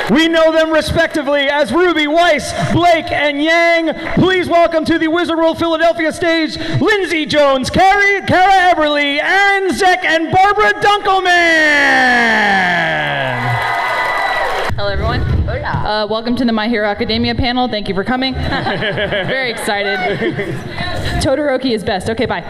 We know them respectively as Ruby, Weiss, Blake, and Yang. Please welcome to the Wizard World Philadelphia stage, Lindsay Jones, Kara Eberly, Aaron Zek, and Barbara Dunkelman. Hello, everyone. Welcome to the My Hero Academia panel. Thank you for coming. Very excited. Todoroki is best. Okay, bye.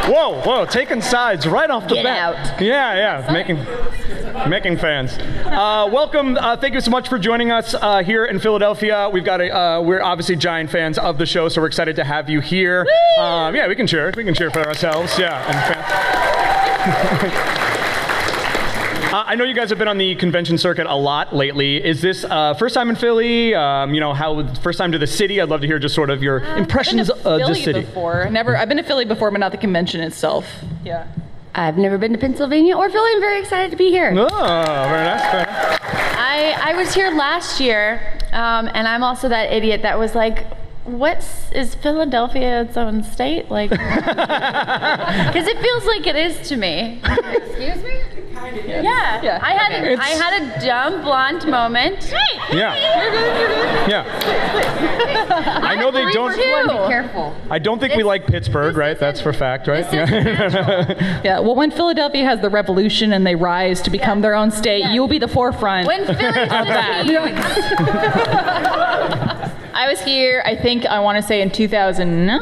Whoa, taking sides right off the bat. Get out. Yeah, making fans. Welcome. Thank you so much for joining us here in Philadelphia. We've got we're obviously giant fans of the show, so we're excited to have you here. Yeah, we can cheer. We can cheer for ourselves. Yeah, and fans. I know you guys have been on the convention circuit a lot lately. Is this first time in Philly? First time to the city? I'd love to hear just sort of your impressions of the city. I've been to Philly before, but not the convention itself. Yeah. I've never been to Pennsylvania or Philly. I'm very excited to be here. Oh, very nice. Very nice. I was here last year, and I'm also that idiot that was like, is Philadelphia its own state? Like, because it feels like it is to me. Excuse me? Yeah. I had a dumb blonde moment. Yeah. I know they don't. Be careful. I don't think we like Pittsburgh, right? That's for fact, right? Yeah. Well, when Philadelphia has the revolution and they rise to become their own state, you'll be the forefront. When Philly's of that. I was here, I want to say in 2009.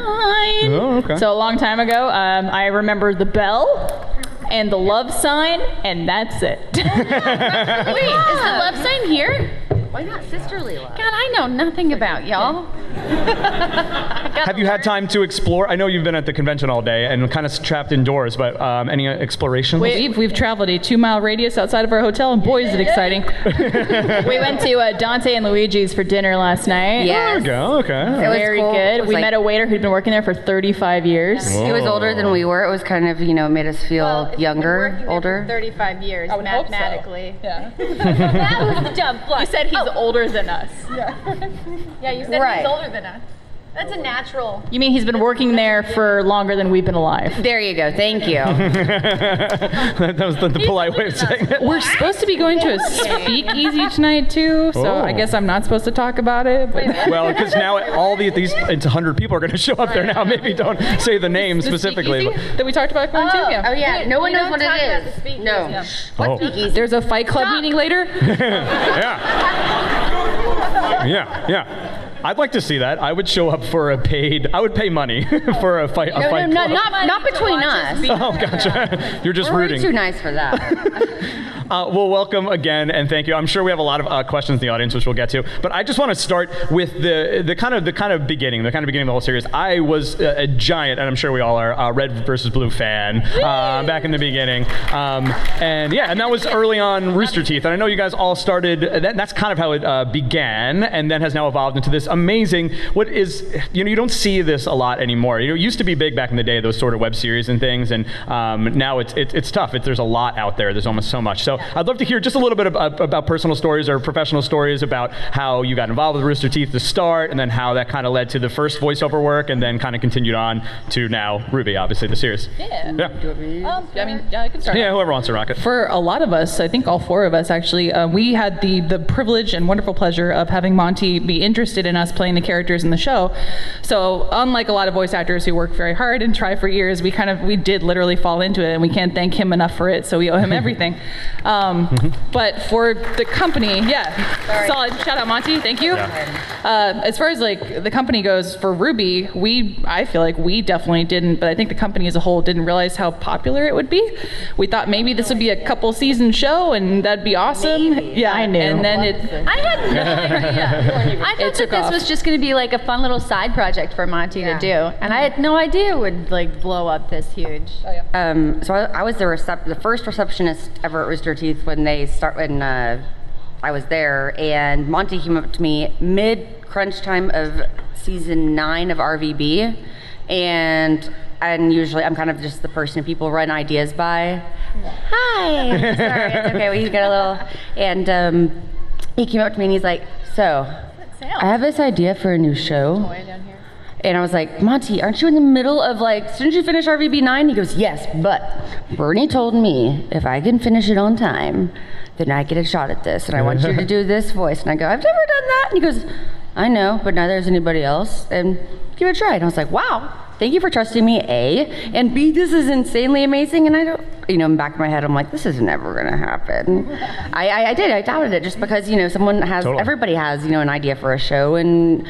Oh, okay. So a long time ago. I remember the bell and the love sign, and that's it. Wait, is the love sign here? Why not sisterly love? God, I know nothing about y'all. Have you had time to explore? I know you've been at the convention all day and kind of trapped indoors, but any explorations? We've traveled a 2-mile radius outside of our hotel, and boy, is it exciting. We went to Dante and Luigi's for dinner last night. Yes. There we go, okay. It was very cool. good. We met a waiter who'd been working there for 35 years. He was older than we were. It was kind of, made us feel younger, older. 35 years, I would hope so. mathematically. Yeah. That was dumb. You said he's older than us. Yeah, you said he's older than us. That's a natural. You mean he's been working there for longer than we've been alive? There you go. Thank you. That was the polite way of saying it. We're supposed to be going to a speakeasy tonight too, so I guess I'm not supposed to talk about it. But well, because now these 100 people are going to show up there now. Maybe don't say the name specifically. That we talked about going to. Yeah. Oh yeah. No one knows what it is. No. Yeah. What speakeasy? There's a Fight Club meeting later. Yeah. I'd like to see that. I would show up for I would pay money for a fight. No, not between us. Oh, gotcha. You're just rooting. We're too nice for that. Well, welcome again, and thank you. I'm sure we have a lot of questions in the audience, which we'll get to. But I just want to start with the kind of beginning of the whole series. I was a giant, and I'm sure we all are, Red versus Blue fan back in the beginning. And that was early on Rooster Teeth. And I know you guys all started. That's kind of how it began, and then has now evolved into this amazing. What is you don't see this a lot anymore. It used to be big back in the day, those sort of web series and things, and now it's tough. There's a lot out there. There's almost so much. So I'd love to hear just a little bit about personal stories or professional stories about how you got involved with Rooster Teeth to start, and then how that kind of led to the first voiceover work, and then kind of continued on to now RWBY, obviously, the series. Yeah. I can start. Yeah, whoever wants to rock it. For a lot of us, I think all 4 of us actually, we had the privilege and wonderful pleasure of having Monty be interested in us playing the characters in the show. So unlike a lot of voice actors who work very hard and try for years, we did literally fall into it, and we can't thank him enough for it, so we owe him everything. But for the company, solid. Shout out, Monty. Thank you. As far as the company goes, for RWBY, I feel like we definitely didn't, but I think the company as a whole didn't realize how popular it would be. We thought maybe this would be a couple season show, and that'd be awesome. Maybe. Yeah, I knew. And then I had no idea. I thought that this was just going to be like a fun little side project for Monty to do, and I had no idea it would blow up this huge. So I was the first receptionist ever at Rooster Teeth when I was there, and Monty came up to me mid-crunch time of season 9 of RVB, and usually I'm kind of just the person people run ideas by. Hi! Sorry, it's okay, we get a little... And he came up to me and he's like, so, I have this idea for a new show. And I was like, Monty, aren't you in the middle of like, didn't you finish RVB 9? He goes, yes, but Bernie told me if I can finish it on time, then I get a shot at this. And I want you to do this voice. And I go, I've never done that. And he goes, I know, but neither has anybody else. And give it a try. And I was like, wow, thank you for trusting me, A. And B, this is insanely amazing. And I don't, in the back of my head, I'm like, this is never going to happen. I doubted it just because, someone has, everybody has, an idea for a show. And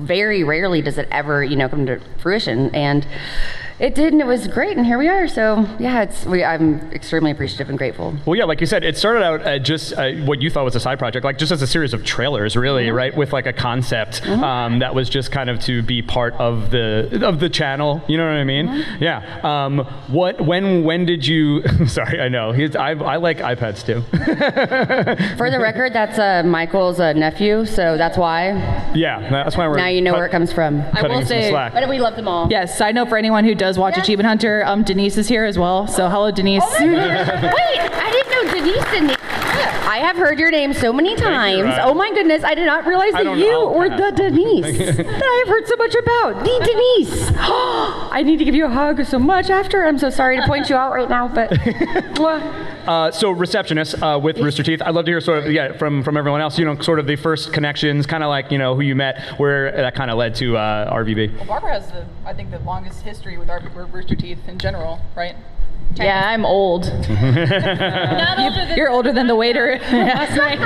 very rarely does it ever, come to fruition. And it did, and it was great, and here we are. So yeah, I'm extremely appreciative and grateful. Well, yeah, like you said, it started out just what you thought was a side project, like just as a series of trailers, really, right? With like a concept that was just kind of to be part of the channel. You know what I mean? Yeah. When did you? Sorry, I know. I like iPads too. For the record, that's Michael's nephew, so that's why. Yeah, that's why we're. Now you know where it comes from. I will say, but we love them all. Yes. Side note for anyone who does watch Achievement Hunter, Denise is here as well. So hello, Denise. Oh my gosh. Wait, I didn't know Denise didn't. I have heard your name so many times. Oh my goodness, I did not realize that you were the Denise that I have heard so much about. The Denise. I need to give you a hug so much after. I'm so sorry to point you out right now, but. So receptionist with Rooster Teeth. I'd love to hear sort of from everyone else. Sort of the first connections, kind of like who you met, where that kind of led to RVB. Well, Barbara has I think the longest history with Rooster Teeth in general, right? Yeah, I'm old. You're older than the waiter last night.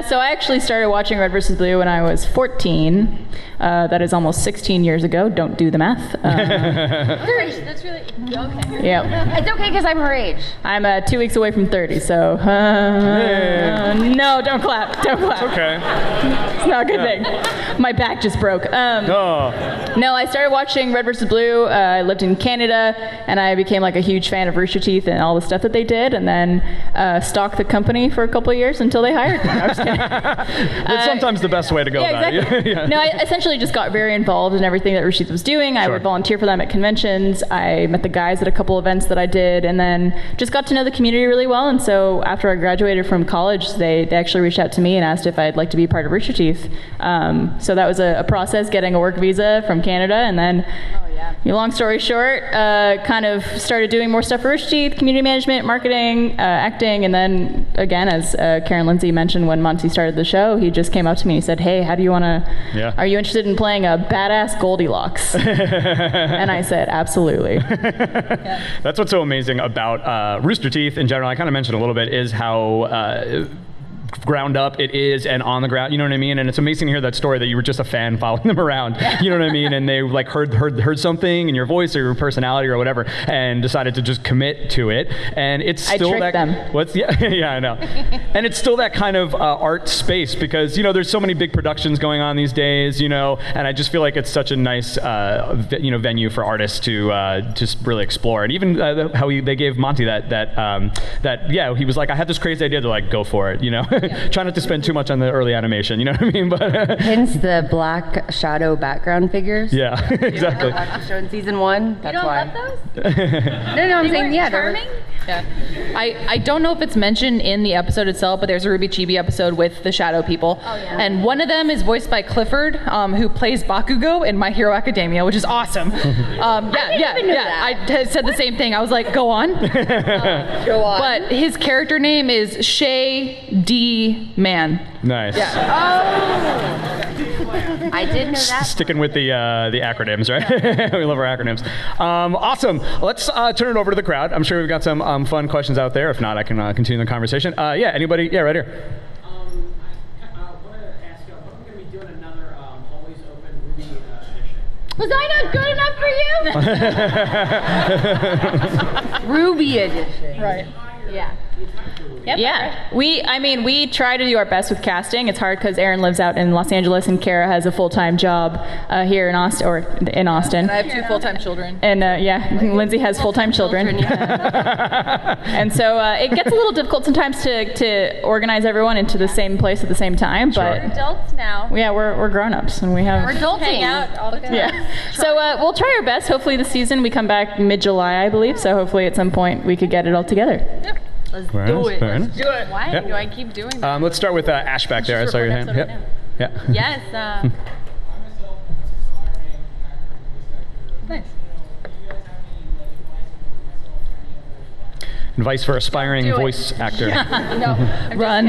So I actually started watching Red vs. Blue when I was 14. That is almost 16 years ago. Don't do the math. That's really okay. Yeah. It's okay because I'm her age. I'm 2 weeks away from 30, so no, don't clap. Don't clap. It's okay. It's not a good thing. My back just broke. No, I started watching Red vs. Blue. I lived in Canada, and I became like a huge fan of Rooster Teeth and all the stuff that they did, and then stalked the company for a couple of years until they hired me. I'm just kidding. It's sometimes the best way to go about exactly. it. No, I essentially just got very involved in everything that Rooster Teeth was doing. I would volunteer for them at conventions. I met the guys at a couple events that I did, and then just got to know the community really well. And so after I graduated from college, they actually reached out to me and asked if I'd like to be part of Rooster Teeth. So that was a process, getting a work visa from Canada, and then long story short, kind of started doing more stuff for Rooster Teeth, community management, marketing, acting, and then again, as Karen Lindsay mentioned, when Monty started the show, he just came up to me and he said, hey, how do you want to, are you interested in playing a badass Goldilocks? And I said, absolutely. That's what's so amazing about Rooster Teeth in general. I kind of mentioned a little bit is how ground up it is and on the ground, you know what I mean? And it's amazing to hear that story that you were just a fan following them around, you know what I mean? And they like heard something in your voice or your personality or whatever and decided to just commit to it. And it's still I tricked them. Yeah, I know. And it's still that kind of art space because, there's so many big productions going on these days, and I just feel like it's such a nice, venue for artists to just really explore. And even how they gave Monty that he was like, I had this crazy idea to like go for it, Try not to spend too much on the early animation, you know what I mean? But hence the black shadow background figures. Yeah, exactly. Show in season 1. That's why. You don't love those? No, I'm saying charming. I don't know if it's mentioned in the episode itself, but there's a Ruby Chibi episode with the Shadow People. Oh, yeah. And one of them is voiced by Clifford, who plays Bakugo in My Hero Academia, which is awesome. I said the same thing. I was like, go on. Go on. But his character name is Shay D. Man. Nice. Yeah. Oh. I did know that. Sticking with the acronyms, right? We love our acronyms. Awesome. Let's turn it over to the crowd. I'm sure we've got some fun questions out there. If not, I can continue the conversation. Anybody? Yeah, right here. I want to ask, when are we going to be doing another Always Open Ruby edition? Was I not good enough for you? Ruby edition. Right. Yeah. Yep, Yeah, we try to do our best with casting. It's hard because Erin lives out in Los Angeles and Kara has a full-time job here in Austin, And I have 2 full-time children. And Lindsay has full-time children. And so it gets a little difficult sometimes to organize everyone into the same place at the same time. But we're adults now. Yeah, we're grown-ups and we have. We're adulting. Hang out all the time. Yeah. So we'll try our best. Hopefully this season we come back mid-July, I believe. So hopefully at some point we could get it all together. Yep. Let's do it. Let's do it. Why do I keep doing that? Let's start with Ash back there. I saw your hand. Yes. Nice. Advice for aspiring Do it. voice actor. No, run.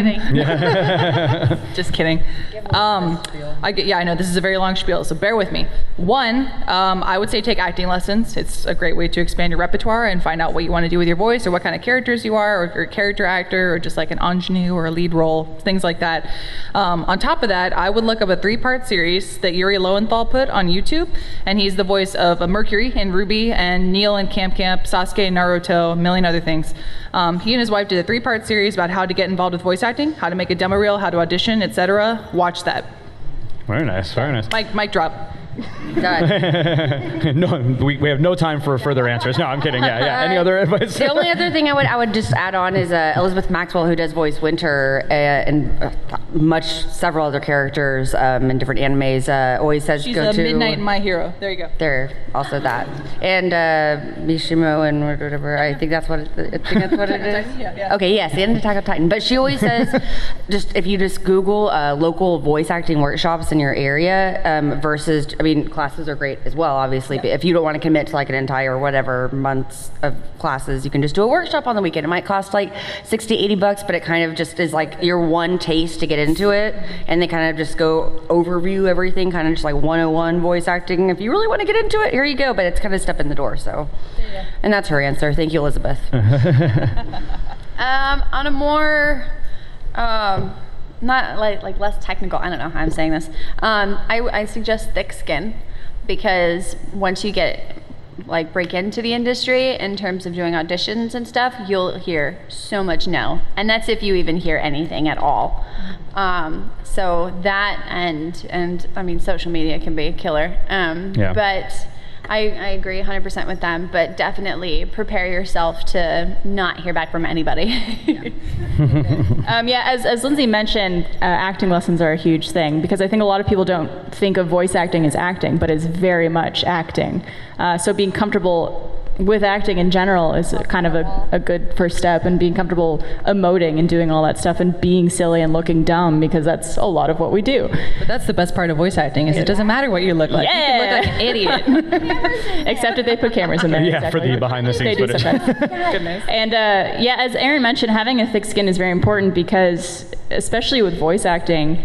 Just kidding. I know this is a very long spiel, so bear with me. One, I would say take acting lessons. It's a great way to expand your repertoire and find out what you want to do with your voice, or what kind of characters you are, or if you're a character actor, or just like an ingenue or a lead role, things like that. On top of that, I would look up a 3-part series that Yuri Lowenthal put on YouTube, and he's the voice of Mercury in Ruby, and Neil in Camp Camp, Sasuke in Naruto, a million other things. He and his wife did a 3-part series about how to get involved with voice acting, how to make a demo reel, how to audition, etc. Watch that. Very nice, very nice. Mic drop. Done. No, we have no time for further answers. No, I'm kidding. Yeah. Any other advice? The only other thing I would just add on is Elizabeth Maxwell, who does voice Winter and several other characters in different animes, always says She's go to Midnight My Hero. There you go. There, also that, and Mishimo and whatever. I think that's what it is. Yeah. Okay, yes, the end of Attack on Titan. But she always says, if you just Google local voice acting workshops in your area versus. I mean, classes are great as well, obviously, but if you don't want to commit to like an entire whatever months of classes, you can just do a workshop on the weekend. It might cost like $60, $80, but it kind of just is like your one taste to get into it, and they kind of just go overview everything, kind of just like 101 voice acting. If you really want to get into it, here you go, but it's kind of step in the door, so. And that's her answer. Thank you, Elizabeth. On a more, not like less technical, I don't know how I'm saying this. I suggest thick skin, because once you break into the industry in terms of doing auditions and stuff, you'll hear so much no, and that's if you even hear anything at all. So that and I mean, social media can be a killer. But I agree 100% with them, but definitely prepare yourself to not hear back from anybody. As Lindsay mentioned, acting lessons are a huge thing, because I think a lot of people don't think of voice acting as acting, but it's very much acting. So being comfortable with acting in general is kind of a good first step, and being comfortable emoting and doing all that stuff and being silly and looking dumb, because that's a lot of what we do. But that's the best part of voice acting, is it doesn't matter what you look like. Yeah. You can look like an idiot. Except if they put cameras in there. Yeah, exactly. for the behind the scenes They do footage. sometimes. Goodness. And as Erin mentioned, having a thick skin is very important, because especially with voice acting,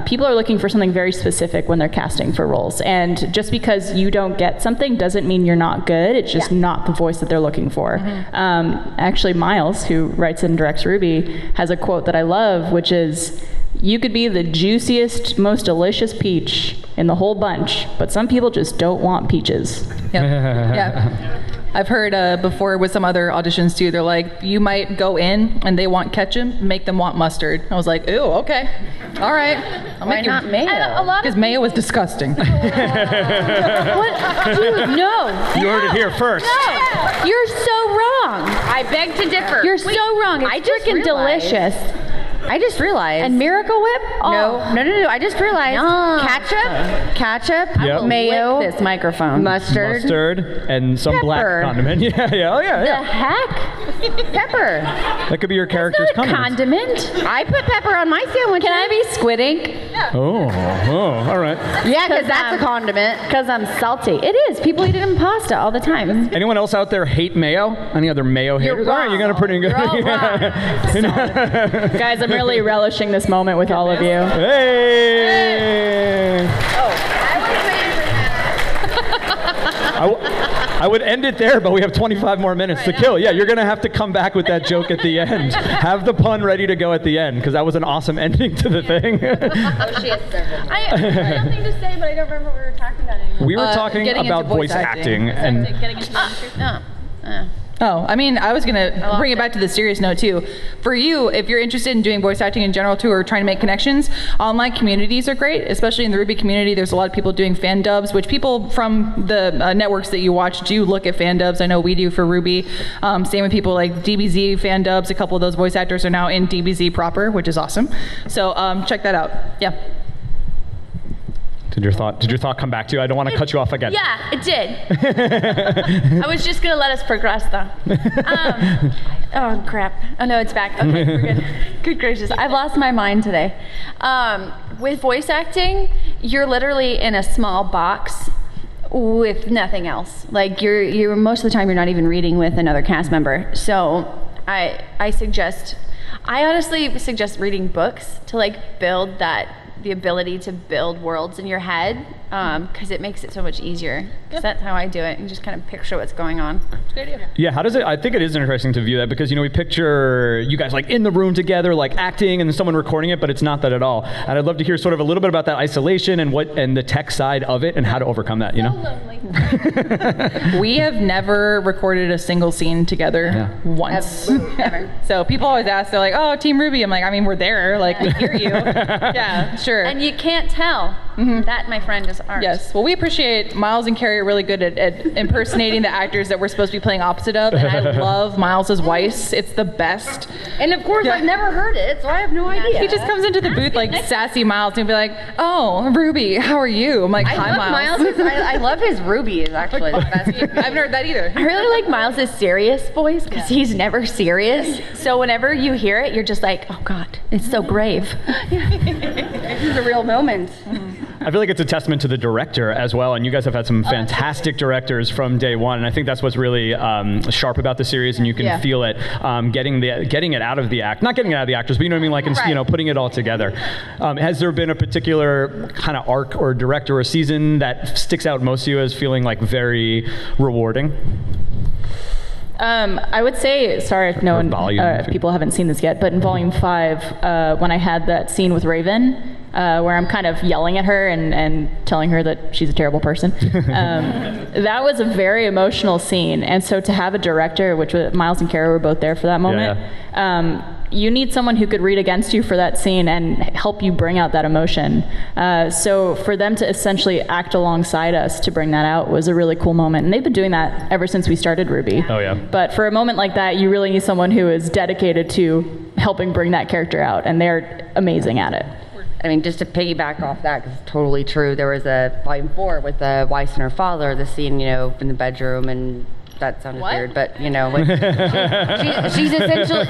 people are looking for something very specific when they're casting for roles. And just because you don't get something doesn't mean you're not good. It's just not the voice that they're looking for. Actually, Miles, who writes and directs Ruby, has a quote that I love, which is, "You could be the juiciest, most delicious peach in the whole bunch, but some people just don't want peaches." Yeah. I've heard before with some other auditions too, they're like, you might go in and they want ketchup, make them want mustard. I was like, ooh, okay. All right. Why not mayo? Because mayo was disgusting. What? Dude, no. You heard it here first. No. You're so wrong. I beg to differ. You're so wrong. It's freaking delicious. I just realized. And Miracle Whip? Oh. No. I just realized. Yum. Ketchup, Yep. mayo, Lick this microphone. mustard, and some black Pepper. condiment. Yeah. Oh, The yeah. heck? pepper. That could be your character's Not a condiment. condiment. I put pepper on my sandwich. Can I be squid ink? Oh, all right. Yeah, because that's a condiment. Because I'm salty. It is. People eat it in pasta all the time. Anyone else out there hate mayo? Any other mayo haters? All right, you got a pretty good. You're all wrong. Guys, I'm really relishing this moment with all of you. Hey! I would end it there, but we have 25 more minutes to kill. Yeah, you're going to have to come back with that joke at the end. Have the pun ready to go at the end, because that was an awesome ending to the thing. I have nothing to say, but I don't remember what we were talking about anymore. We were talking getting about into voice voice acting, acting. and Getting into the industry? Oh, I mean, I was going to bring it back to the serious note, too. For you, if you're interested in doing voice acting in general, too, or trying to make connections, online communities are great, especially in the Ruby community. There's a lot of people doing fan dubs, which people from the networks that you watch do look at fan dubs. I know we do for Ruby. Same with people like DBZ fan dubs. A couple of those voice actors are now in DBZ proper, which is awesome. So check that out. Yeah. Did your thought come back to you? I don't want to cut you off again. Yeah, it did. I was just going to let us progress, though. Oh, crap. Oh, no, it's back. Okay, we're good. Good gracious. I've lost my mind today. With voice acting, you're literally in a small box with nothing else. Like you're most of the time you're not even reading with another cast member. So I honestly suggest reading books to like build the ability to build worlds in your head, because it makes it so much easier. Because that's how I do it. You just kind of picture what's going on. Good idea. Yeah, how does it, I think it is interesting to view that because, we picture you guys like in the room together, like acting and then someone recording it, but it's not that at all. And I'd love to hear sort of a little bit about that isolation and the tech side of it and how to overcome that, Lonely. We have never recorded a single scene together once. Ever. So people always ask, they're like, "Oh, Team RWBY." I'm like, I mean, we're there. Like, we hear you. Yeah, sure. And you can't tell. That, my friend, is art. Yes. Well, we appreciate Miles and Carrie are really good at impersonating the actors that we're supposed to be playing opposite of. And I love Miles's Weiss. It's the best. And of course, I've never heard it, so I have no idea. He just comes into the booth like sassy Miles and be like, "Oh, Ruby, how are you?" I'm like, I "Hi, love Miles." I love his Ruby is actually the best. I haven't heard that either. I really like Miles' serious voice because he's never serious. So whenever you hear it, you're just like, oh God, it's so grave. This is a real moment. I feel like it's a testament to the director as well, and you guys have had some fantastic directors from day one, and I think that's what's really sharp about the series, and you can feel it, getting it out of the act, not getting it out of the actors, but you know what I mean, like putting it all together. Has there been a particular kind of arc or director or season that sticks out most to you as feeling like very rewarding? I would say, sorry if if people haven't seen this yet, but in Volume 5, when I had that scene with Raven, where I'm kind of yelling at her and telling her that she's a terrible person, that was a very emotional scene. And so to have a director, which Miles and Kara were both there for that moment, you need someone who could read against you for that scene and help you bring out that emotion. So for them to essentially act alongside us to bring that out was a really cool moment. And they've been doing that ever since we started RWBY. Oh yeah. But for a moment like that, you really need someone who is dedicated to helping bring that character out, and they're amazing at it. I mean, just to piggyback off that, because it's totally true, there was a Volume 4 with Weiss and her father, the scene, in the bedroom, and that sounded weird, but she's essentially,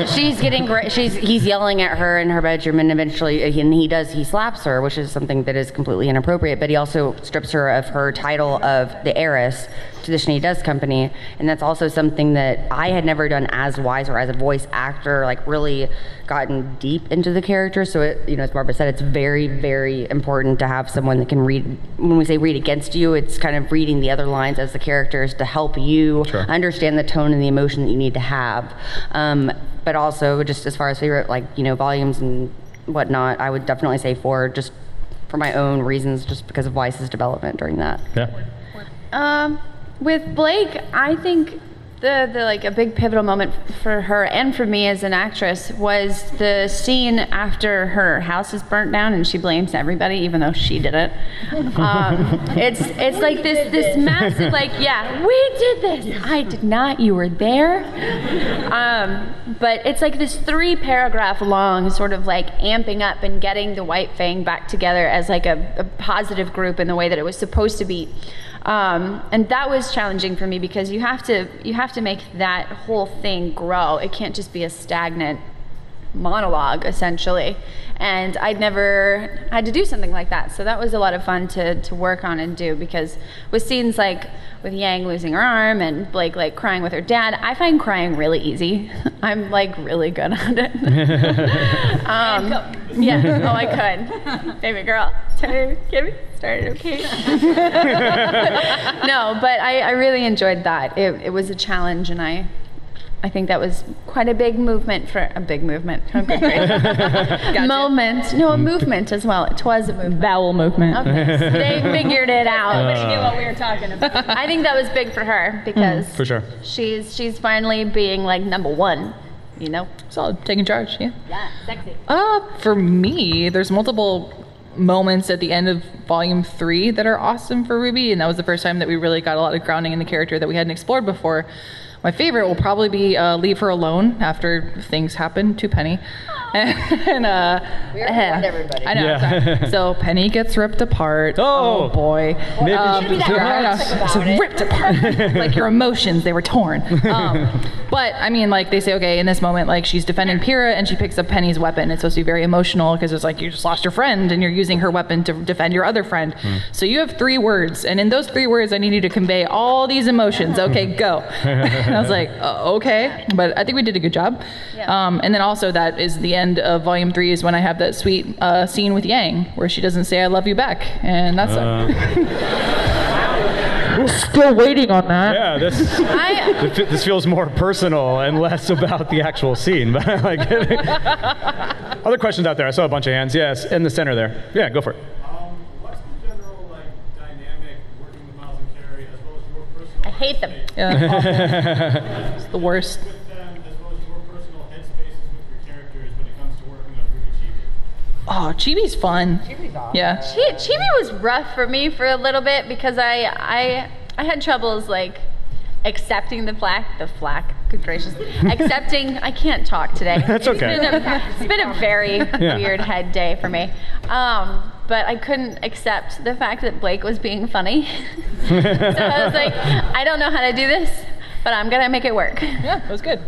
he's yelling at her in her bedroom, and eventually, he slaps her, which is something that is completely inappropriate, but he also strips her of her title of the heiress to the Sinead Dust Company, and that's also something that I had never done as Weiss or as a voice actor, like really gotten deep into the character. So it, as Barbara said, it's very, very important to have someone that can read. When we say read against you, it's kind of reading the other lines as the characters to help you understand the tone and the emotion that you need to have. But also, just as far as favorite, volumes and whatnot, I would definitely say 4, just for my own reasons, just because of Weiss's development during that. Yeah. With Blake, I think a big pivotal moment for her and for me as an actress was the scene after her house is burnt down and she blames everybody, even though she did it. It's like this massive, we did this. I did not. You were there. But it's like this 3-paragraph long sort of amping up and getting the White Fang back together as a positive group in the way that it was supposed to be. And that was challenging for me because you have to make that whole thing grow. It can't just be a stagnant monologue, essentially. And I'd never had to do something like that. So that was a lot of fun to work on and do, because with scenes like with Yang losing her arm and Blake crying with her dad, I find crying really easy. I'm really good at it. Yeah, I could. Baby girl, get me started, okay? No, but I really enjoyed that. It was a challenge, and I think that was quite a big movement for a big movement. Okay, great. Gotcha. Moment. No, a movement as well. It was a movement. Bowel movement. Okay, so they figured it out. Nobody knew what we were talking about. I think that was big for her because for sure. She's finally being number one. Solid, taking charge. Yeah. Yeah, sexy. For me, there's multiple moments at the end of Volume 3 that are awesome for RWBY, and that was the first time that we really got a lot of grounding in the character that we hadn't explored before. My favorite will probably be Leave Her Alone after things happen to Penny. and We already warned everybody. I know. Yeah. Sorry. So Penny gets ripped apart. Oh. Boy. Maybe I know. So ripped apart. Like your emotions, they were torn. But I mean, like they say, okay, in this moment, like she's defending Pyrrha and she picks up Penny's weapon. It's supposed to be very emotional because it's like you just lost your friend and you're using her weapon to defend your other friend. So you have 3 words, and in those 3 words, I need you to convey all these emotions. Okay, go. And I was like, okay, but I think we did a good job. Yeah. And then also that is the end of volume 3 is when I have that sweet scene with Yang where she doesn't say I love you back, and that's still waiting on that. Yeah, this feels more personal and less about the actual scene, but I like it. Other questions out there? I saw a bunch of hands. Yes, in the center there. Yeah, go for it. What's the general dynamic working with Miles and Carrie as well as your personal? I hate them. Yeah, it's the worst. With them as well as your personal headspaces with your characters when it comes to working on Ruby Chibi. Oh, Chibi's fun. Yeah. Chibi was rough for me for a little bit because I had troubles like accepting the flack. Good gracious, accepting. I can't talk today. That's okay. It's been a very weird head day for me. But I couldn't accept the fact that Blake was being funny. So I was like, I don't know how to do this, but I'm gonna make it work. Yeah, it was good.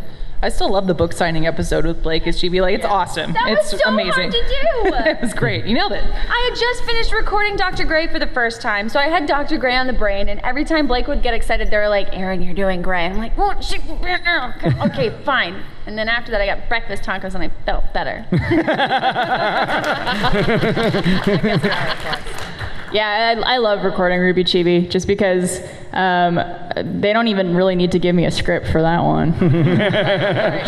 I still love the book signing episode with Blake as Chibi. Like, it's awesome. That it's was so amazing. hard to do. It was great. You nailed it. I had just finished recording Dr. Gray for the first time, so I had Dr. Gray on the brain, and every time Blake would get excited, they were like, Erin, you're doing Gray. I'm like, well, okay, fine. And then after that, I got breakfast tacos, and I felt better. Yeah, I love recording Ruby Chibi just because they don't even really need to give me a script for that one.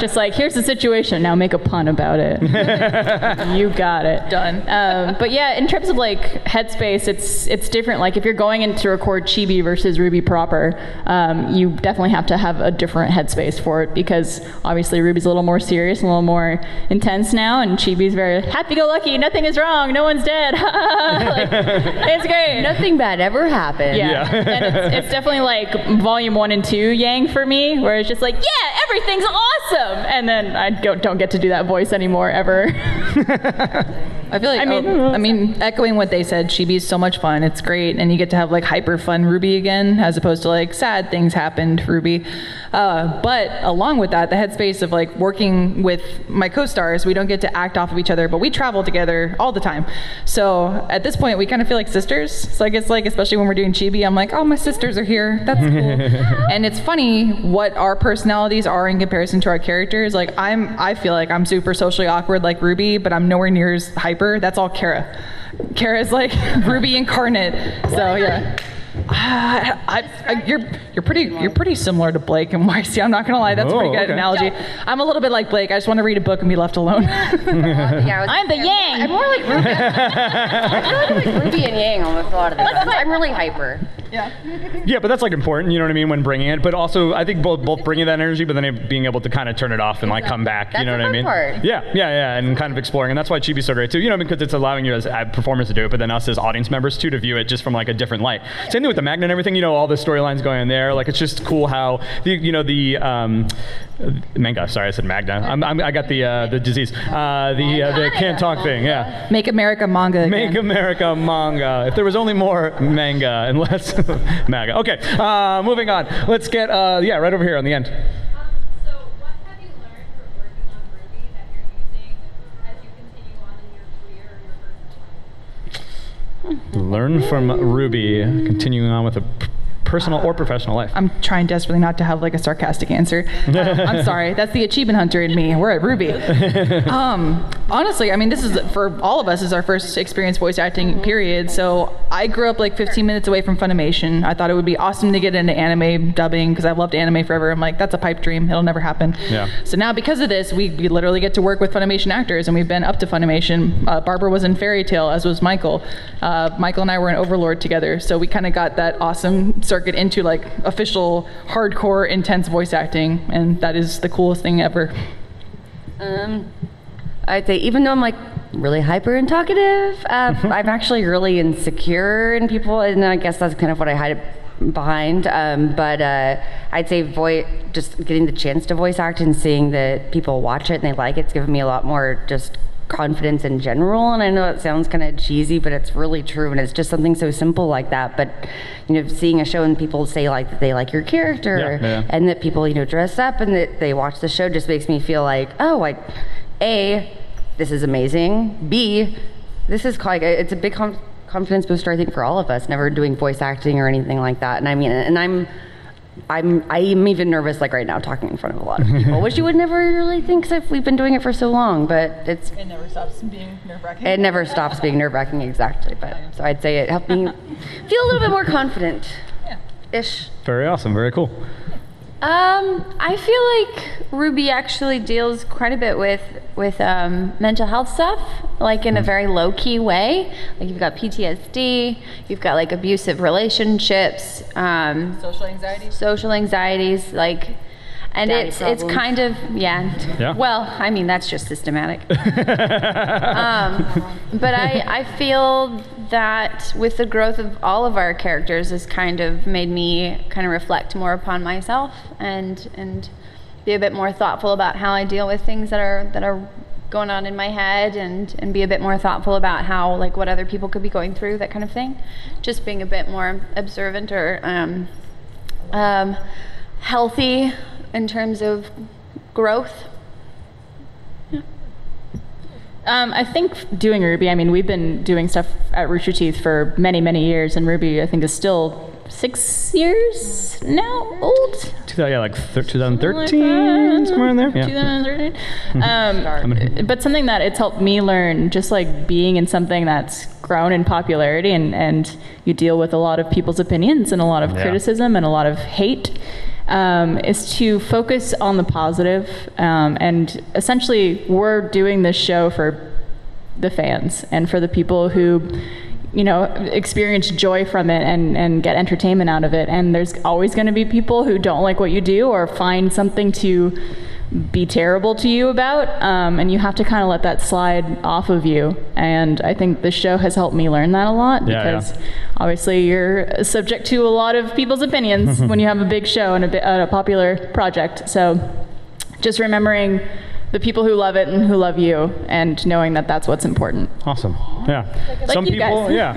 Just like, here's the situation, now make a pun about it. You got it. Done. But yeah, in terms of like headspace, it's different. Like if you're going in to record Chibi versus Ruby proper, you definitely have to have a different headspace for it because obviously Ruby's a little more serious, a little more intense now, and Chibi's very happy-go-lucky, nothing is wrong, no one's dead. Like, it's great. Nothing bad ever happened. Yeah. And it's definitely like volume 1 and 2 Yang for me, where it's just like, yeah, everything's awesome. And then I don't get to do that voice anymore ever. I feel like, I mean, echoing what they said, Chibi's so much fun. It's great. And you get to have like hyper fun Ruby again, as opposed to like sad things happened Ruby. But along with that, the headspace of like working with my co-stars, we don't get to act off of each other, but we travel together all the time. So at this point, we kind of feel like sisters. So I guess like, especially when we're doing Chibi, I'm like, oh, my sisters are here. That's cool. And it's funny what our personalities are in comparison to our characters. Like I feel like I'm super socially awkward like Ruby, but I'm nowhere near as hyper. That's all Kara. Kara's like Ruby incarnate. So yeah. You're pretty similar to Blake and YC. I'm not gonna lie, that's a pretty good analogy. I'm a little bit like Blake. I just want to read a book and be left alone. I'm the Yang. I'm more like Ruby. I'm really like Ruby and Yang almost a lot of the time. I'm really hyper. Yeah, but that's like important, you know what I mean, when bringing it. But also, I think both bringing that energy, but then being able to kind of turn it off and like come back, you know what I mean? Part. Yeah, and kind of exploring, and that's why Chibi's so great too. You know, because it's allowing you as performers to do it, but then us as audience members too to view it just from like a different light. Same thing with the Magna and everything. You know, all the storylines going in there. Like it's just cool how the manga. Sorry, I said Magna. I got the disease. The can't talk thing. Yeah. Make America manga again. Make America manga. If there was only more manga and less MAGA. Okay, moving on. Let's get, right over here on the end. So what have you learned from working on Ruby that you're using as you continue on in your career or your personal life? Learn from Ruby, continuing on with a personal or professional life. I'm trying desperately not to have like a sarcastic answer. I'm sorry. That's the achievement hunter in me. We're at Ruby. Honestly, I mean, this is for all of us is our first experience voice acting period. So I grew up like 15 minutes away from Funimation. I thought it would be awesome to get into anime dubbing because I've loved anime forever. I'm like, that's a pipe dream. It'll never happen. Yeah. So now because of this, we literally get to work with Funimation actors, and we've been up to Funimation. Barbara was in Fairy Tail, as was Michael. Michael and I were in Overlord together. So we kind of got that awesome circuit into like official hardcore intense voice acting, and that is the coolest thing ever. I'd say even though I'm like really hyper and talkative, I'm actually really insecure in people, and I guess that's kind of what I hide behind. But I'd say just getting the chance to voice act and seeing that people watch it and they like it's given me a lot more just confidence in general. And I know it sounds kind of cheesy, but it's really true, and it's just something so simple like that. But seeing a show and people say like that they like your character, and that people dress up and that they watch the show just makes me feel like, oh, A, this is amazing. B, this is like it's a big confidence booster, I think, for all of us. Never doing voice acting or anything like that, and I mean, and I'm even nervous like right now talking in front of a lot of people, which you would never really think if we've been doing it for so long, but it never stops being nerve-wracking. It never stops being nerve-wracking, exactly. But so I'd say it helped me feel a little bit more confident. Ish. Very awesome. Very cool. I feel like Ruby actually deals quite a bit with mental health stuff, like in a very low-key way. Like you've got PTSD, you've got like abusive relationships, social anxieties, like, and it's kind of yeah. Well, I mean that's just systematic. But I feel that with the growth of all of our characters has kind of made me kind of reflect more upon myself and be a bit more thoughtful about how I deal with things that are going on in my head, and be a bit more thoughtful about how, like, what other people could be going through, that kind of thing. Just being a bit more observant or healthy in terms of growth. I think doing Ruby, I mean, we've been doing stuff at Rooster Teeth for many, many years, and Ruby, I think, is still 6 years now old. 2013, somewhere in there. Yeah. 2013. But something that it's helped me learn, just like being in something that's grown in popularity, and you deal with a lot of people's opinions and a lot of criticism and a lot of hate, is to focus on the positive. And essentially, we're doing this show for the fans and for the people who experience joy from it and get entertainment out of it. And there's always going to be people who don't like what you do or find something to be terrible to you about, and you have to kind of let that slide off of you. And I think this show has helped me learn that a lot, because obviously you're subject to a lot of people's opinions when you have a big show and a popular project. So just remembering the people who love it and who love you, and knowing that that's what's important. Awesome. Yeah. Like Some you people, guys.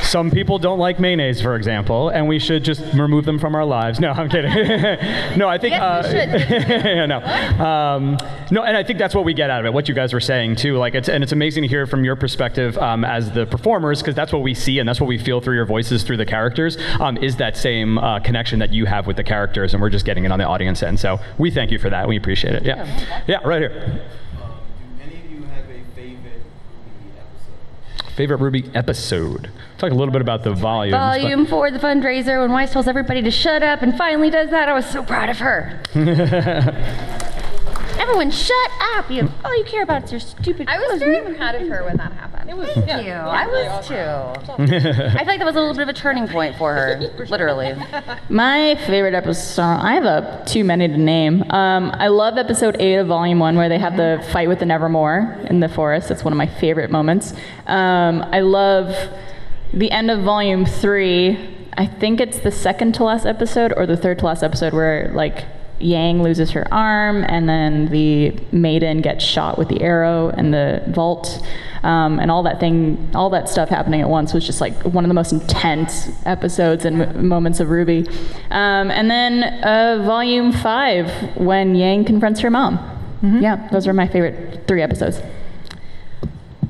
Some people don't like mayonnaise, for example, and we should just remove them from our lives. No, I'm kidding. No, I think. Yes, we should. No, and I think that's what we get out of it. What you guys were saying too, like, it's amazing to hear from your perspective as the performers, because that's what we see and that's what we feel through your voices, through the characters, is that same connection that you have with the characters, and we're just getting it on the audience end. So we thank you for that. We appreciate it. Yeah, right here. Favorite Ruby episode? Talk a little bit about the volume. Volume 4, the fundraiser, when Weiss tells everybody to shut up and finally does that. I was so proud of her. Everyone, shut up! All you care about is your stupid. I was very proud of her when that happened. It was. Thank you. I was too. I feel like that was a little bit of a turning point for her, literally. My favorite episode, I have too many to name. I love episode 8 of Volume 1, where they have the fight with the Nevermore in the forest. That's one of my favorite moments. I love the end of Volume 3. I think it's the second to last episode or the third to last episode, where like Yang loses her arm, and then the maiden gets shot with the arrow in the vault, and all that stuff happening at once was just like one of the most intense episodes and moments of Ruby. And then Volume 5, when Yang confronts her mom. Yeah, those are my favorite 3 episodes.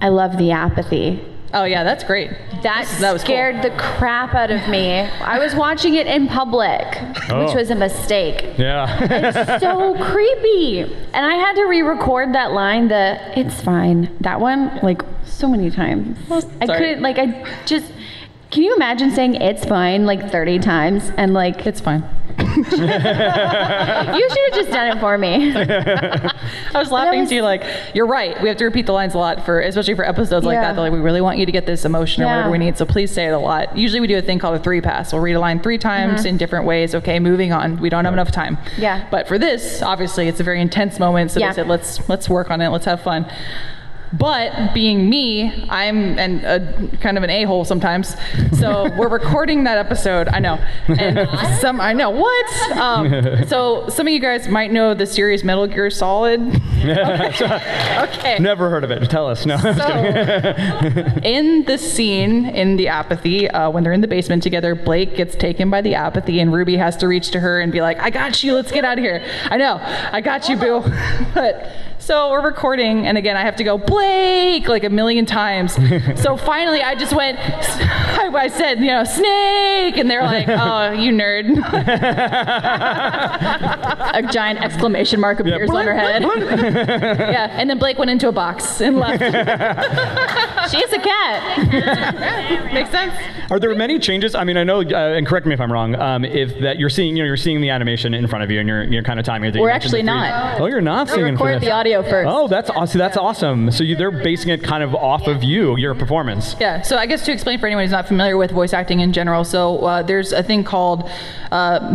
I love the apathy. Oh yeah, that's great. That was scared the crap out of me. I was watching it in public, which was a mistake. Yeah. It's so creepy. And I had to re-record that line, "It's fine." That one, like, so many times. I couldn't, like, can you imagine saying "it's fine" like 30 times and like, It's fine. you should have just done it for me. I was laughing too, like, you're right. We have to repeat the lines a lot, especially for episodes like that. They're like, we really want you to get this emotion or whatever we need, so please say it a lot. Usually we do a thing called a 3-pass. We'll read a line 3 times in different ways. Okay, moving on. We don't have enough time. Yeah. But for this, obviously, it's a very intense moment, so they said, let's work on it. Let's have fun. But being me, I'm kind of an a-hole sometimes. So we're recording that episode. I know. And I know. What? So some of you guys might know the series Metal Gear Solid. Okay. Never heard of it. Tell us. No. So, in the scene in the apathy, when they're in the basement together, Blake gets taken by the apathy, and Ruby has to reach to her and be like, "I got you. Let's get out of here." I know. I got you, boo. But so we're recording, and again, I have to go, Blake, like a million times. So finally, I just went, I said, Snake, and they're like, "Oh, you nerd." A giant exclamation mark appears on her head. Yeah, and then Blake went into a box and left. She is a cat. Makes sense. Are there many changes? I mean, I know, and correct me if I'm wrong. If that you're seeing the animation in front of you, and you're kind of timing it. We're actually not. Oh, you're not seeing it. Record the audio first. Oh, that's awesome. That's awesome. So they're basing it kind of off of your performance. Yeah. So I guess to explain for anyone who's not familiar with voice acting in general, so there's a thing called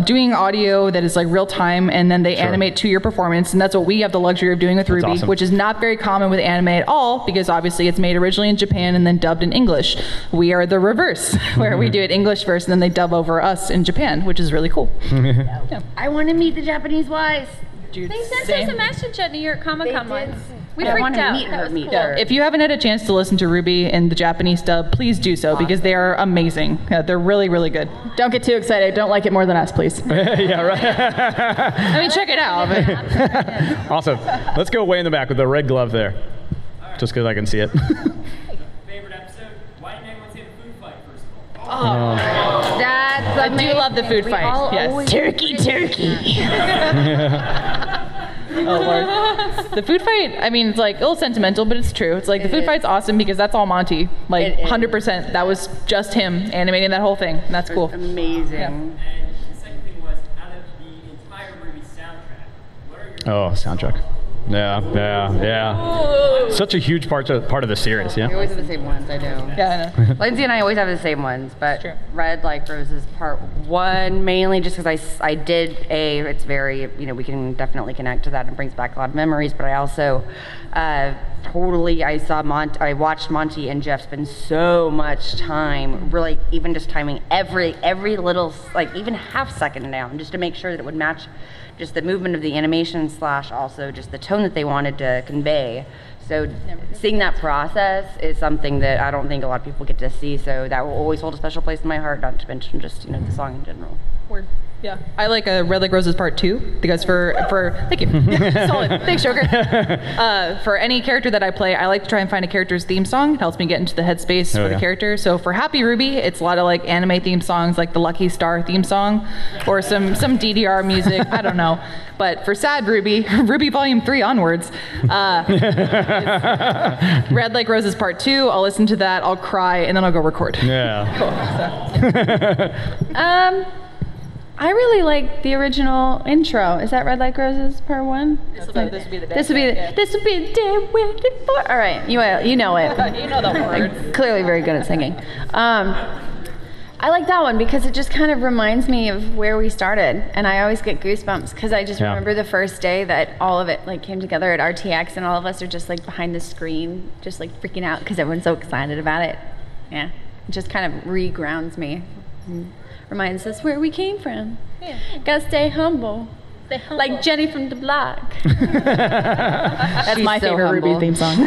doing audio that is like real time, and then they animate to your performance, and that's what we have the luxury of doing with Ruby, awesome. which is not very common with anime at all, because obviously it's made originally in Japan and then dubbed in English. We are the reverse, where we do it English first and then they dub over us in Japan, which is really cool. Yeah. I want to meet the Japanese wife. Dude, They sent us a message at New York Comic Con once. We I freaked want to out. meet That her. was Meet cool. her. If you haven't had a chance to listen to Ruby in the Japanese dub, please do so, because they are amazing. They're really, really good. Don't get too excited. Don't like it more than us, please. Yeah, right. I mean, check it out. Awesome. Let's go way in the back with the red glove there, just because I can see it. Favorite episode? Why didn't anyone say the food fight first of all? That's I do love the food fight. Yes. Turkey. Oh, Lord. The food fight, I mean, it's like a little sentimental, but it's true. It's like the food fight's awesome because that's all Monty. Like, It is. 100%. That was just him animating that whole thing. And that's cool. amazing. And the second thing was, out of the entire Ruby soundtrack, what are your Oh, soundtrack. Yeah. Such a huge part of the series. We Yeah. always have the same ones, I know. Yeah, I know. Lindsay and I always have the same ones, but True. Red Like Roses Part 1, mainly just because I did it's very, we can definitely connect to that and brings back a lot of memories, but I also I watched Monty and Jeff spend so much time, really even just timing every little, like even half second down, just to make sure that it would match just the movement of the animation / also just the tone that they wanted to convey. So seeing that process is something that I don't think a lot of people get to see, so that will always hold a special place in my heart, not to mention just, the song in general. Word. Yeah. I like Red Like Roses Part 2 because for thank you. Solid. Thanks, Joker. For any character that I play, I like to try and find a character's theme song. It helps me get into the headspace for the character. So for Happy Ruby, it's a lot of like anime theme songs, like the Lucky Star theme song, or some DDR music. I don't know. But for Sad Ruby, Ruby Volume 3 onwards, Red Like Roses Part 2, I'll listen to that, I'll cry, and then I'll go record. Yeah. I really like the original intro. Is that Red Like Roses Part 1? This will be the day. This would be the day we're waiting for. All right, you know it. You know the words. I'm clearly very good at singing. I like that one because it just kind of reminds me of where we started, and I always get goosebumps because I just remember the first day that all of it like came together at RTX, and all of us are just like behind the screen, just like freaking out because everyone's so excited about it. Yeah, it just kind of re-grounds me, reminds us where we came from. Yeah, gotta stay humble. Like Jenny from the block. That's She's my so favorite humble. Ruby theme song.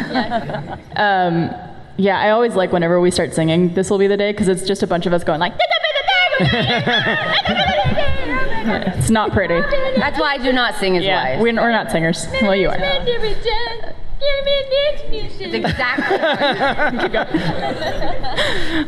Yeah, I always like whenever we start singing This Will Be the Day, because it's just a bunch of us going like, it's not pretty. That's why I do not sing as Yeah, wife. we're not singers. Well, you are. It's exactly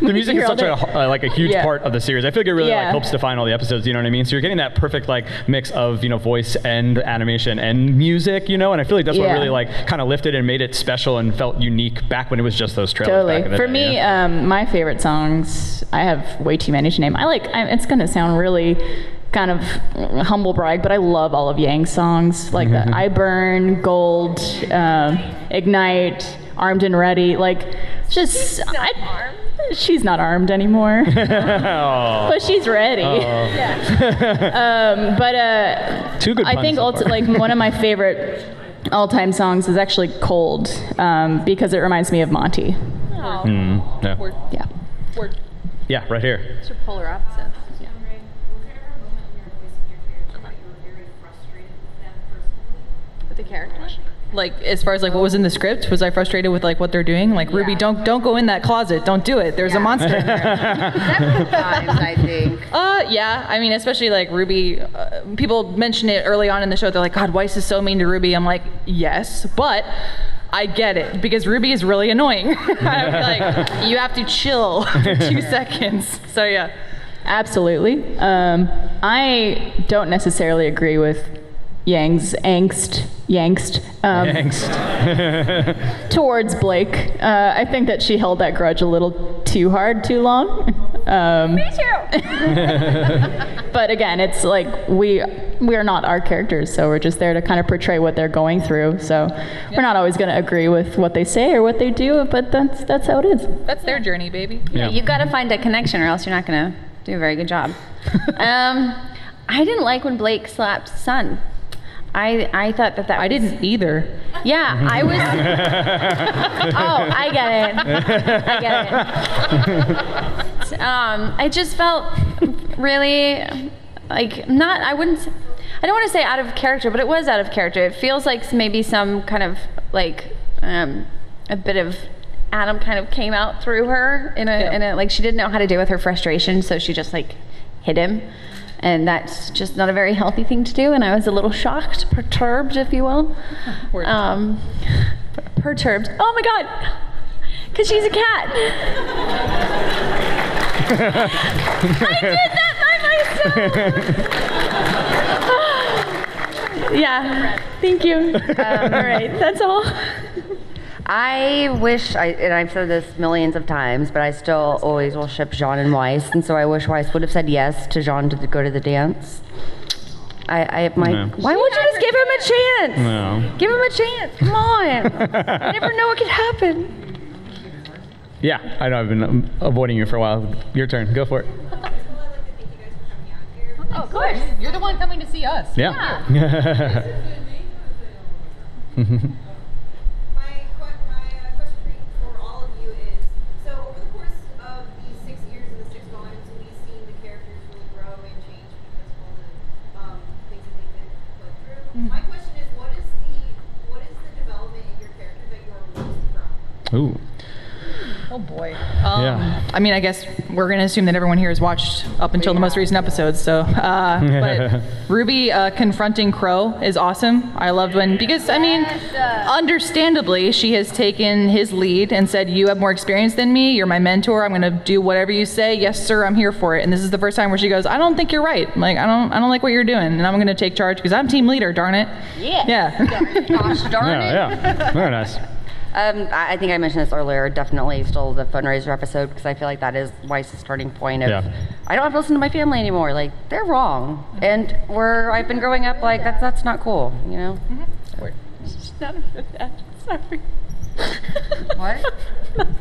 The music is You're such all a huge Yeah. part of the series. I feel like it really Yeah. helps define all the episodes. You know what I mean? So you're getting that perfect mix of voice and animation and music. And I feel like that's what Yeah. really kind of lifted and made it special and felt unique back when it was just those trailers. Back in Totally. the For day, me, my favorite songs, I have way too many to name. It's going to sound really kind of humble brag, but I love all of Yang's songs, like the I Burn, Gold, Ignite, Armed and Ready. She's not armed anymore, but she's ready. Two good I puns think so far. one of my favorite all-time songs is actually Cold, because it reminds me of Monty. Yeah. Word. Yeah. Word. Yeah, right here. It's polar opposites. Yeah. Was there ever a moment in your voice of your character that you were very frustrated with them personally? With the characters? Like as far as like what was in the script, was I frustrated with like what they're doing? Like Ruby, don't go in that closet. Don't do it. There's a monster in there. Several times, I think. Yeah. I mean, especially like Ruby. People mention it early on in the show. They're like, God, Weiss is so mean to Ruby. I'm like, yes, but I get it because Ruby is really annoying. I'm like, you have to chill for 2 seconds. So yeah. Absolutely. I don't necessarily agree with Yang's angst towards Blake. I think that she held that grudge a little too hard, too long. Me too. But again, it's like we are not our characters, so we're just there to kind of portray what they're going through. So we're not always going to agree with what they say or what they do, but that's how it is. That's their journey, baby. Yeah, you've got to find a connection, or else you're not going to do a very good job. I didn't like when Blake slapped Sun. I thought that I didn't either. Yeah, I was. Oh, I get it. I just felt really like not. I don't want to say out of character, but it was out of character. It feels like maybe some kind of like a bit of Adam kind of came out through her in a like she didn't know how to deal with her frustration, so she just like hit him. And that's just not a very healthy thing to do, and I was a little shocked, perturbed, if you will. Perturbed. Oh my God, because she's a cat. I did that by myself. Yeah, thank you. All right, that's all. I wish, and I've said this millions of times, but I still always will ship Jean and Weiss, and so I wish Weiss would have said yes to Jean to go to the dance. Why won't you just give him a chance? No. Give him a chance. Come on. You never know what could happen. Yeah, I know I've been avoiding you for a while. Your turn. Go for it. Oh, of course. You're the one coming to see us. Yeah. My question is, what is the development in your character that you are most proud of? Ooh. Oh boy. Yeah. I mean, I guess we're going to assume that everyone here has watched up until the most recent episodes. So, but Ruby confronting Crow is awesome. I loved because I mean, understandably, she has taken his lead and said, "You have more experience than me. You're my mentor. I'm going to do whatever you say. Yes, sir. I'm here for it." And this is the first time where she goes, "I don't think you're right. Like, I don't like what you're doing, and I'm going to take charge because I'm team leader. Darn it." Yeah. Gosh darn it. Yeah. Very nice. I think I mentioned this earlier, definitely still the fundraiser episode, because I feel like that is Weiss's starting point of, I don't have to listen to my family anymore. Like, they're wrong. And I've been growing up like, that's not cool, you know? Sorry. What?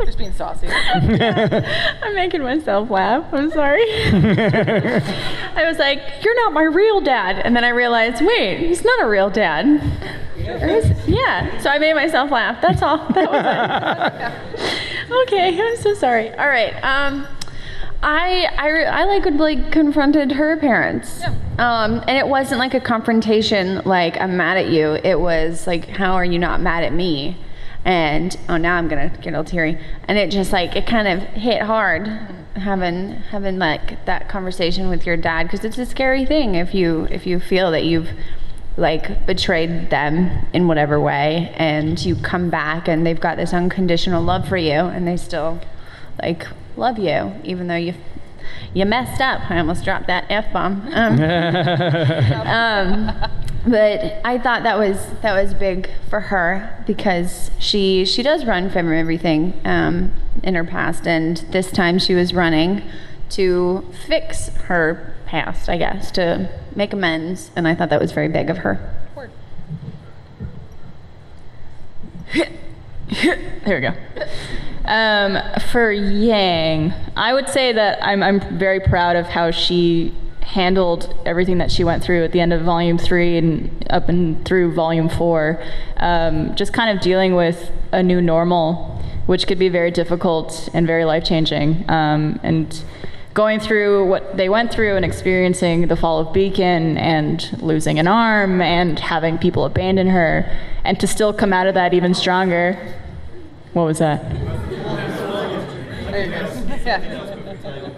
Just being saucy. I'm making myself laugh. I'm sorry. I was like, "You're not my real dad," and then I realized, wait, he's not a real dad. Yeah. So I made myself laugh. That's all. That was it. Okay. I'm so sorry. All right. I like when Blake confronted her parents. And it wasn't like a confrontation, like I'm mad at you. It was like, how are you not mad at me? And now I'm gonna get a little teary. And it just like it kind of hit hard having like that conversation with your dad, because it's a scary thing if you feel that you've like betrayed them in whatever way, and you come back and they've got this unconditional love for you, and they still like love you even though you messed up. I almost dropped that F-bomb. But I thought that was big for her, because she does run from everything in her past, and this time she was running to fix her past, I guess, to make amends, and I thought that was very big of her. There we go. For Yang, I would say that I'm very proud of how she handled everything that she went through at the end of Volume 3 and up and through Volume 4. Just kind of dealing with a new normal, which could be very difficult and very life-changing. And going through what they went through and experiencing the fall of Beacon and losing an arm and having people abandon her, and to still come out of that even stronger. What was that?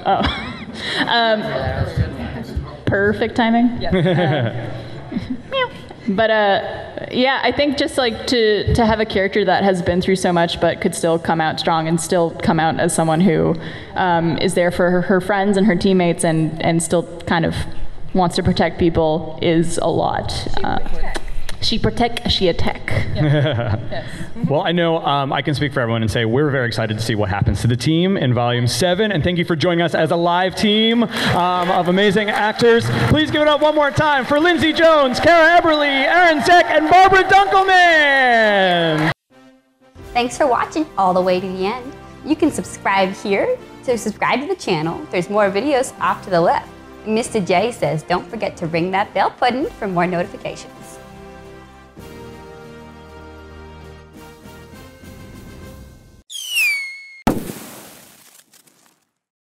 Oh. Perfect timing. But yeah, I think just like to have a character that has been through so much but could still come out strong and still come out as someone who is there for her friends and her teammates and still kind of wants to protect people is a lot. She protect, she attack. Yes. Well, I know I can speak for everyone and say we're very excited to see what happens to the team in Volume 7, and thank you for joining us as a live team of amazing actors. Please give it up one more time for Lindsay Jones, Kara Eberly, Aaron Zeck, and Barbara Dunkelman. Thanks for watching all the way to the end. You can subscribe here to subscribe to the channel. There's more videos off to the left. And Mr. J says, don't forget to ring that bell button for more notifications.